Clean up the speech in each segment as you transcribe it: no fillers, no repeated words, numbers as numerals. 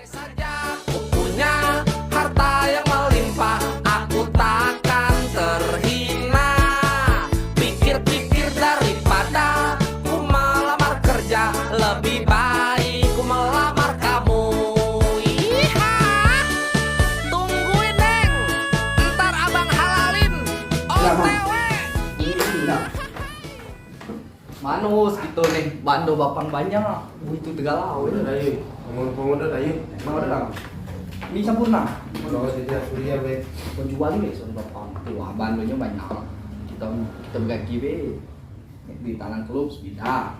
Andai saja aku punya harta yang melimpah, aku takkan terhina. Pikir-pikir daripada ku melamar kerja, lebih baik ku melamar kamu. Iha, tungguin neng, ntar abang halalin OTW. Manus gitu nih, bando bapang banyak, itu tegalau Udah ayo, ngomong udah ayo. mau ada kang? Ini sempurna. Kalau tidak Surya be. Penjual ini soal bapang. Wah, bandonya banyak. Kita bergaki be. Di tangan klub beda.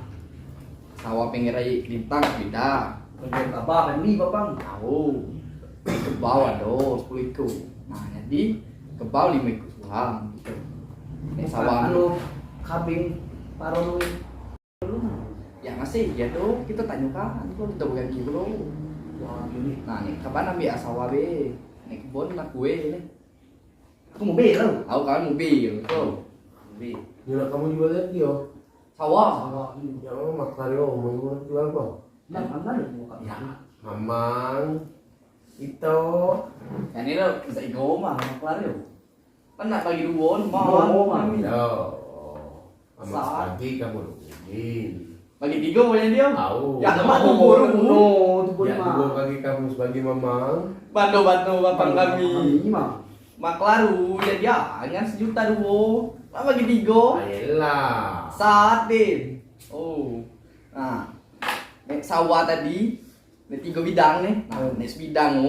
Sawah pinggir lintang beda. Penjual apa? Ini bapang. Tahu. Ke bawah do 10 iku. Nah, jadi ke bawah 5 iku pulang gitu. Ini sawah anu kambing paruh ya masih ya tuh kita tanyakan kok kita bukan bro. Wah gini nah nih kapan ambil asawa be nih kebun nak gue nih aku mobil lo aku kan mobil tuh mobil Nyuruh kamu juga lihat dia. sawah Ya mak Mario mau jual apa? mana ya Mamang itu ya ini lo bisa ego mah kelar yo kan nak bagi dua mau mami yo. Amat Saat. lagi kamu nungguin. bagi tiga punya dia Tahu. ya sama tuh buru tuh Ya dua kaki kamu sebagai mamang. bantu bapang kami mah. Maklaru ya dia hanya 1 juta dulu apa bagi tiga Ayolah. saatin oh nah nek sawah tadi nek 3 bidang nih nah nek sebidang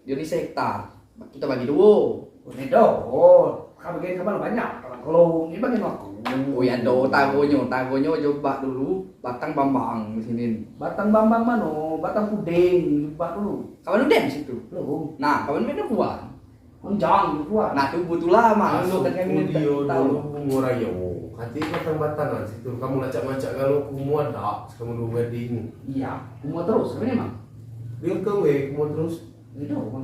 dia ini hektar kita bagi dua Kamu begini kapan banyak. Kalau ini bagian aku. oh ya do tagonya coba dulu batang bambang di sini Batang bambang mano, batang puding, coba dulu. kapan udah di situ Belum. nah kapan udah kuat Unjang kuat. nah tuh butuh lama lu kan kami Studio tahu dulu ngurayo. Hati batang-batangan situ kamu lacak-macak kalau kumua dak kamu dulu wedding. Iya, kumua terus kan emang. Dia kowe kumua terus. Itu kan.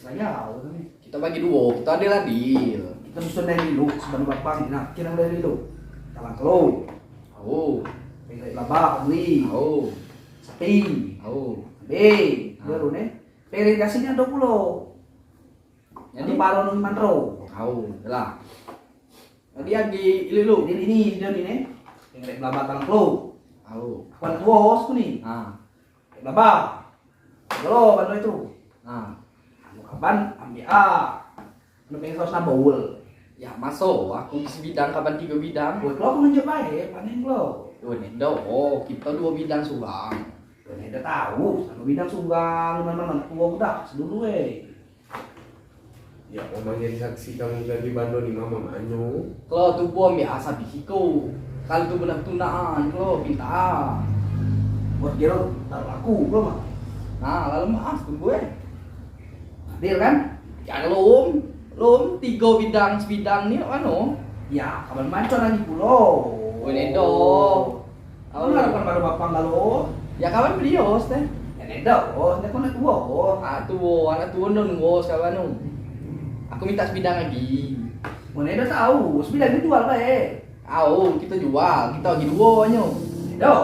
Saya kan. kita bagi dua kita adil Kita mesti dari dulu sebelum bapang. Nah, kira dari dulu. Talang kelo, oh pilih labak, beli, oh sapi, oh baru nih. Pilih kasihnya 20. Jadi paruh nung mantro. tahu lah jadi lagi lu Ini dia nih. Yang labak talang kelo. tahu Kuat bos ku nih. nah Labak. Lo bantu itu. nah Anu kapan ambil A. Anu pengen saus nabul. ya masuk aku di bidang kapan 3 bidang Buat lo menunjuk baik, panen lo. oh nih oh kita 2 bidang suang Ini udah tahu, satu bidang sunggang, mana tua udah, sedulu Ya memang jadi saksi kamu jadi bando di mama manyu. kalau tuh bom ya asa bisiku kalau tuh benar tunaan kalau minta Buat kira taruh aku, belum mah. nah lalu maaf tuh gue Adil kan? ya belum 3 bidang sebidang nih anu Ya, kapan mancon lagi pulo. oh ini do Aku ngarapan baru bapak kalau. ya kawan beliau teh Ya neda, ini kau nak tua. anak tua non bos kawan nu aku minta sebidang lagi Mau neda tahu, sembilan itu jual baik. kita jual kita bagi dua nyo Neda,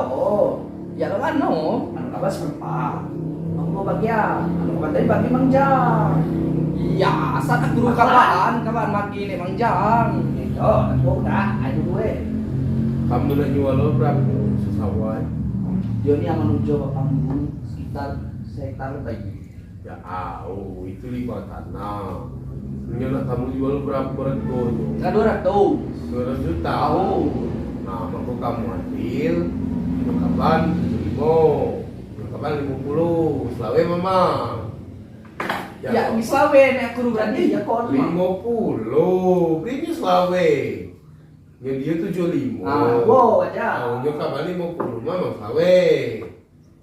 ya lo anu anu kabar seperempat. Aku mau bagian, anu kabar tadi bagi mangjang. iya saat guru kawan maki nih mang jang Neda, nak udah, ayo gue. Kamu nak jual lo berapa? Sesawan. Dia ini yang menuju bapak dulu sekitar sehektar lebih. Ya itu 5 tanah. Punya nak kamu jual berapa regonya? kan 200 200 juta. tahu Nah, maka kamu ambil kapan 5, kapan 50, selawe mama. ya bisa we nek aku berarti Ya kok 50, belinya selawe. Ya dia 75. wow aja. Tahunnya kapan 50, mama selawe.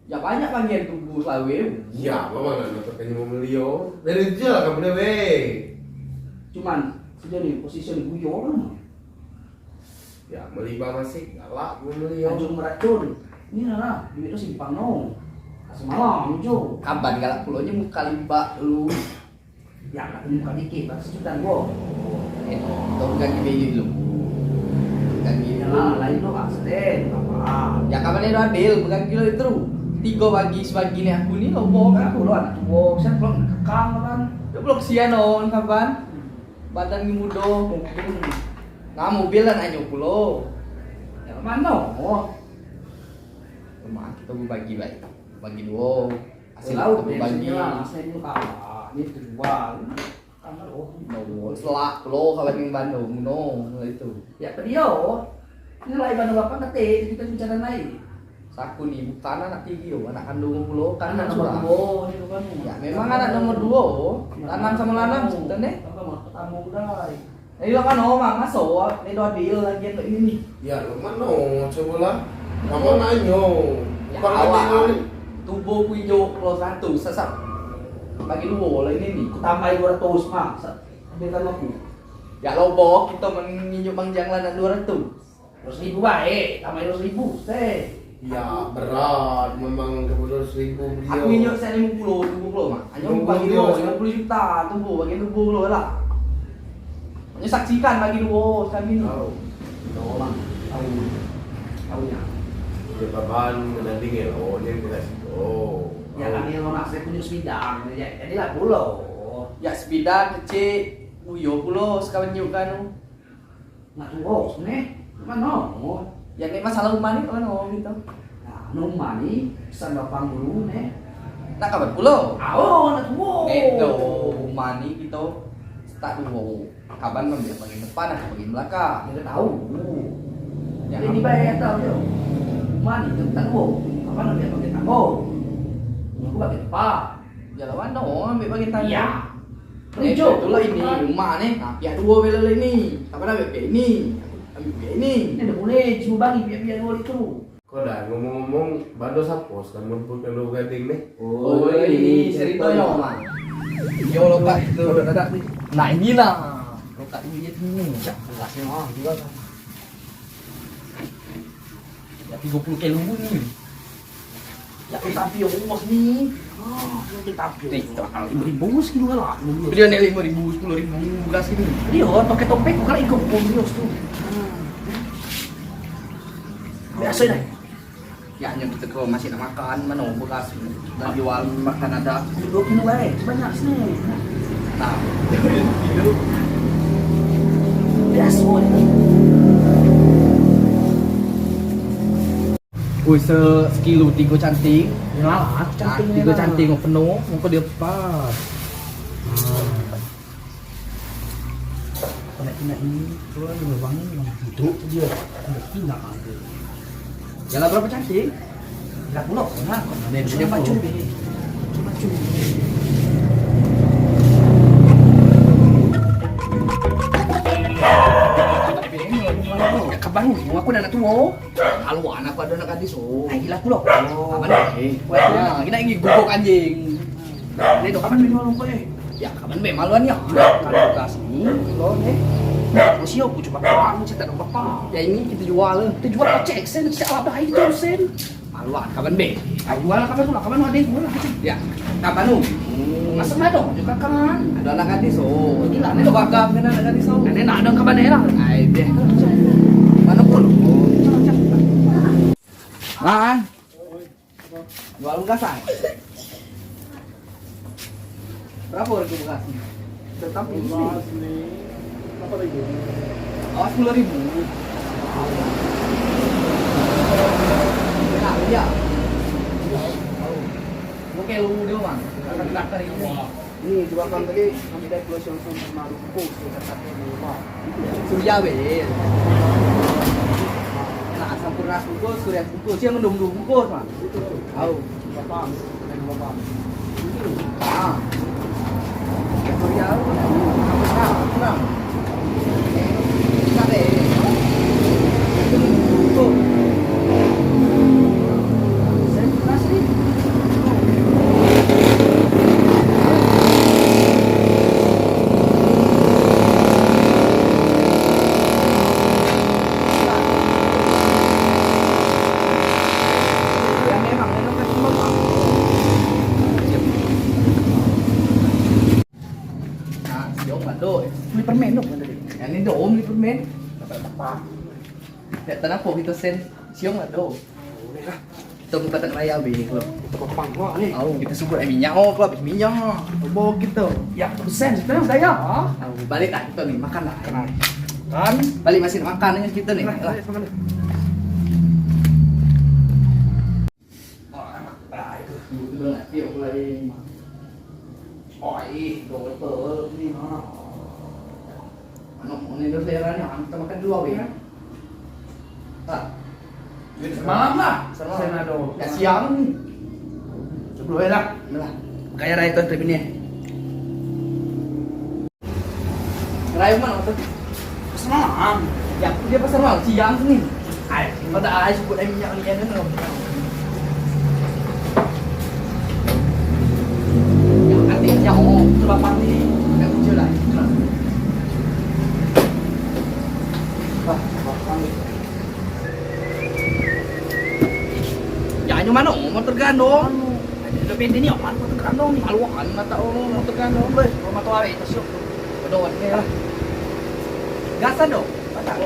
ya banyak bagian tubuh selawe Ya, mama nak pakai mau beliau. Dari dia lah kamu dewe. Cuman sejauh ini posisi di guyon kan. Ya, melibah masih galak mau beliau. Anjung meracun. Ini lah, duit itu simpang no. Semalam muncul. kapan galak pulaunya muka limba lu Ya nak muka dikit, bang sejuta gua. itu bukan gini lu bukan gini Ya lah, lain lo asli, apa? ya kapan itu adil bukan kilo itu tiga pagi sebagi nih aku nih lobo Kan aku lo anak tua, saya belum kekang kan. udah belum sian on kapan badan muda nah mobil lah nanya pulau Ya mana? rumah kita berbagi baik bagi dua hasil Laut kita berbagi lah, saya ini kalah, ini terjual. Karena lo, no selak pulau kawan yang Bandung no itu ya tadi yo, ini lah ibadah bapak ketik, kita bicara naik. saku nih bukan anak tinggi anak kandung pulau kan Anak anak nomor surah dua, ini bukan. ya memang anak nomor 2 lanang sama lanang sebenarnya Apa mah ketemu dah. ini lo kan mang masuk ini doa deal lagi ini nih Ya, lo mana coba lah. Kamu nanya. ya Bukan awak lagi lo. tubuh hijau pulau satu sesat bagi dua lah ini nih Aku tambahin 200 mah, ambilkan aku. ya lobo kita menginjau bang janglan 200 200.000 baik, tambahin 200.000, teh. Ya, berat. Memang kebetulan 1.000 beliau. aku injau saya 50 mah hanya 50 bagi dia. 50 juta tubuh bagi tubuh lo lah hanya saksikan bagi dua kami nih Tahu. Tolong, tahu ya. Ya, baban menanding ya. Oh, dia dikasih. Oh. Ya kan yang nak saya punya sebidang, jadi lah pulau. ya sepeda kecil uyo pulo sekawan juga nu Nak tunggu, nih, mana? ya nih masalah rumah nih kan gitu Nah, rumah nih, pesan bapak guru nih. nak kabar pulo Ayo, nak tunggu. itu rumah nih kita tak dulu kapan membiak bagian depan atau bagian belakang Dia tahu. ya Jadi bayar tahu yo. Rumah nih, kita tunggu. Apa nanti pakai tanggo? Aku pakai depan. ya lawan dong ambil bagian tanya Iya. itulah ini rumah nih nah pihak dua bela ini kapan ambil pihak ini ambil pihak ini Ini udah boleh, cuma bagi biar dua itu. Kok dah ngomong-ngomong Bando Sapos kan menyebutkan lo gading nih. oh ini ceritanya omang yo lo kak itu ada nih. nah inilah lo kak ini Belasnya mah juga kan. ya 30 kilo nih Ya tapi yo bos nih. Ah, tapi. TikTok. 5.000 segitu kan lah. video nih 5.000 10.000 belas ini Dia topek-topek bukan ikut bos tuh. Biasa dah. ya hanya kita kalau masih nak makan mana bekas dan jual makan ada 2 kilo baik, banyak sini. nah Biasa. wih sekilo 3 cantik Ya lah, cantik 3 cantik mau penuh mau dia pas Kena ini, keluar dari wangi memang hidup dia. Tidak ada. jalan berapa cantik Tidak pulau, nah. Dia Cuma baju. cumi. Cuma cumi. ya kapan aku anak tua kalau anak ada anak gadis oh Gila pulau. kapan deh nah kita ingin guguk anjing Ini dok kapan minum kau eh? ya kapan be maluan ya Kalau bekas ini, lo nih. Aku sih aku coba kamu cerita dong bapak. ya ini kita jual Kita jual cek sen, siapa dah itu sen. maluan kapan be Aku jual kapan tuh, kapan ada yang jual cek. ya kapan lu Masa nggak dong juga kan? ada anak gadis oh Gila, ini bakal kena anak gadis oh Nenek nak ada kapan ya lah. ay deh mana pun Lan jual gas ay berapa harga bekasnya Tetap ini. oh 10.000 ya oke lu dia mang kata ini Ini dua kan tadi kami dari Pulau Siang sama Maluku, kita satu rumah. surya be nah sampurna bungkus surya bungkus yang mendung bungkus mah Itu tuh. tahu Bapak, dan bapak. ah surya sampurna kurang kade bungkus Saya keras nih. yang memang kan bapak nah siung bando Beli permen dong kan tadi. yang ini dom di permen Dapat apa? ya tanah po kita sen siung bando Boleh lah. Kita buka tak raya be klub. Topang gua nih. Oh, kita sebut minyak oh klub minyak. Bobo gitu. Ya, persen sekarang saya. Oh, balik lah kita nih makan lah. Kan? Balik masih makan dengan kita nih. Lah. Dulu nak tiup lagi. Oi, dokter ni mana? Ano ni dokter ni? Kita makan dua be. Ah. Semalam lah. Semalam. Senado. Ya siang ni. Sebelum lah. Lah. Kaya raya itu tapi ni. Rayu mana tu? Semalam. Ya, dia pasal malam siang ni. Ai, pada ai sebut ai minyak ni kan. Yang artinya oh, sebab ni. Kat kerja lah. Wah, bapak ni. Ya, hanya mana? Motor gandong. Lebih ini apa? Motor gandong ni. Maluan mata oh, motor gandong. Boleh, rumah tua awak itu syuk. Kedon ni lah. Gasan dong. Patang.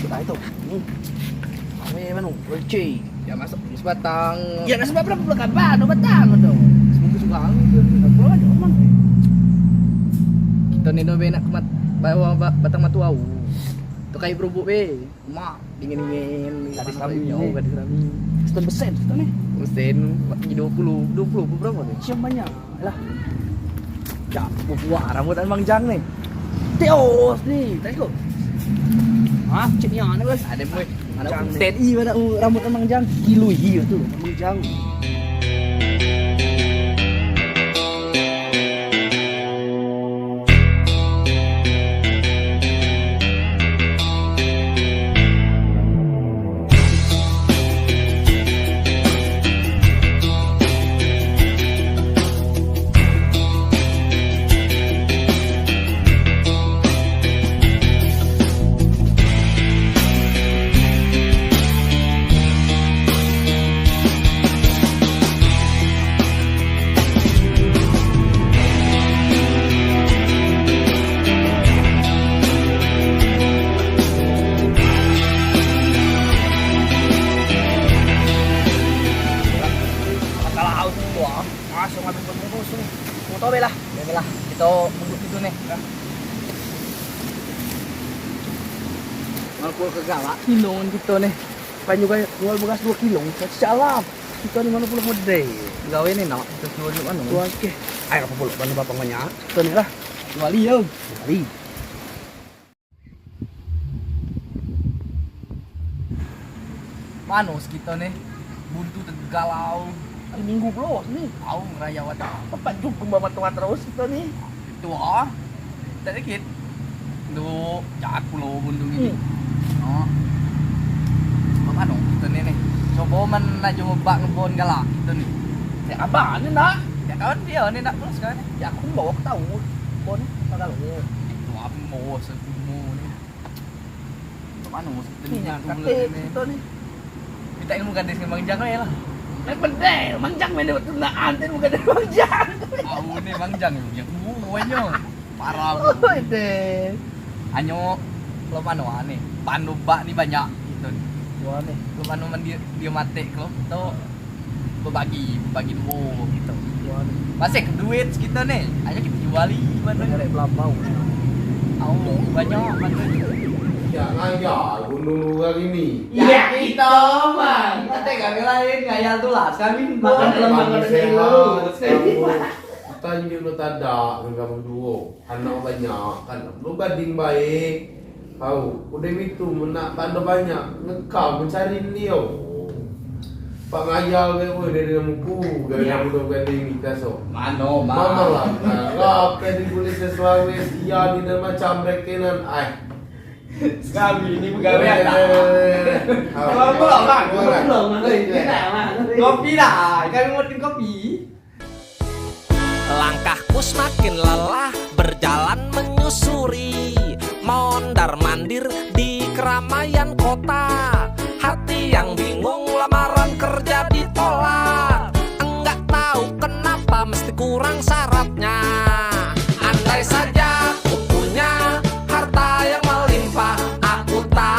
Betul itu. Ame mana? Receh. Ya masuk sebatang. Ya nak sebab berapa kabar? 2 batang tu. Seminggu sekarang. Apa aja aman. Kita ni dobe nak kemat bawa batang matu au. Tu kayu berubuk be. Mak dingin-dingin. Gadis rami. Oh, gadis rami. Setengah persen tu ni. Mesin 20 berapa ni? Siapa banyak? Lah. Ya, buah rambut Bang Jang ni. Teos ni, tadi kau. Ah, cik ni ana guys. Ada boy. Ada Jang ni. TNI pada Rambut Bang Jang kilo hiu tu, Bang Jang. Masuk ambil bungkus ni. Mau tahu belah. Baiklah, kita bungkus itu nih. Malpul ke galak kilo kita nih. Pan juga jual beras 2 kilo. Salah. Kita ni mana pula model. Gawe ni nak kita jual di mana? Jual ke. Ai apa pula ban bapak banyak. Kita ni lah. Jual yo. Hari. Manus kita nih. Buntu tergalau. Hari Minggu pula ni. Tahu ngeraya wadah. Tempat jumpa bawa tua terus kita ni. Itu ah. Tak dikit. Duk jahat pulau buntu ni. Oh. Mana kita nih? Coba man nak jumpa bak ngebon galak kita nih. Ya abang ni nak. Ya kawan dia ni nak terus kan? Ya aku bawa aku tahu. Bon kalau Itu apa mau sekumu ni. Mana mau kita ni yang kata ni. kita ni. Kita ilmu gadis dengan Bang Jang lah. Yang penting Bang Jang main dapat tunaan tu bukan dari Bang Jang. Aku ni Bang Jang yang buahnya. Parah. Oh itu. Anyo lo pano ane. Panu bak ni banyak gitu. Wah ni. Lo panu man dia mati kalau tu berbagi dua gitu. Wah ni. Masih ke duit kita nih. Ayo kita juali mana. Ada pelambau. Oh, banyak mana. Jangan ya, gunung luar ini. Ya kita man. Kita kami lain ngayal tulas kami Makan boleh. dalam makan dulu. Kita ini lu tak ada, dengan kamu dua. Anak banyak, kan lu gading baik. Tahu, udah itu menak tanda banyak. Ngekau mencari dia. Pak ngayal ke gue dari muku, dari kamu udah gading kita so. Mano, Mama lah, kalau kayak di polisi Sulawesi, iya di dalam macam rekenan, Kami ini pegawai ada. Kalau belum bang, Belum Kopi dah, kami mau bikin kopi. Langkahku semakin lelah berjalan menyusuri mondar mandir di keramaian kota. Hati yang bingung lamaran kerja ditolak. Enggak tahu kenapa mesti kurang syaratnya. Andai saja ku punya harta yang melimpah, aku tak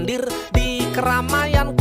mandir di keramaian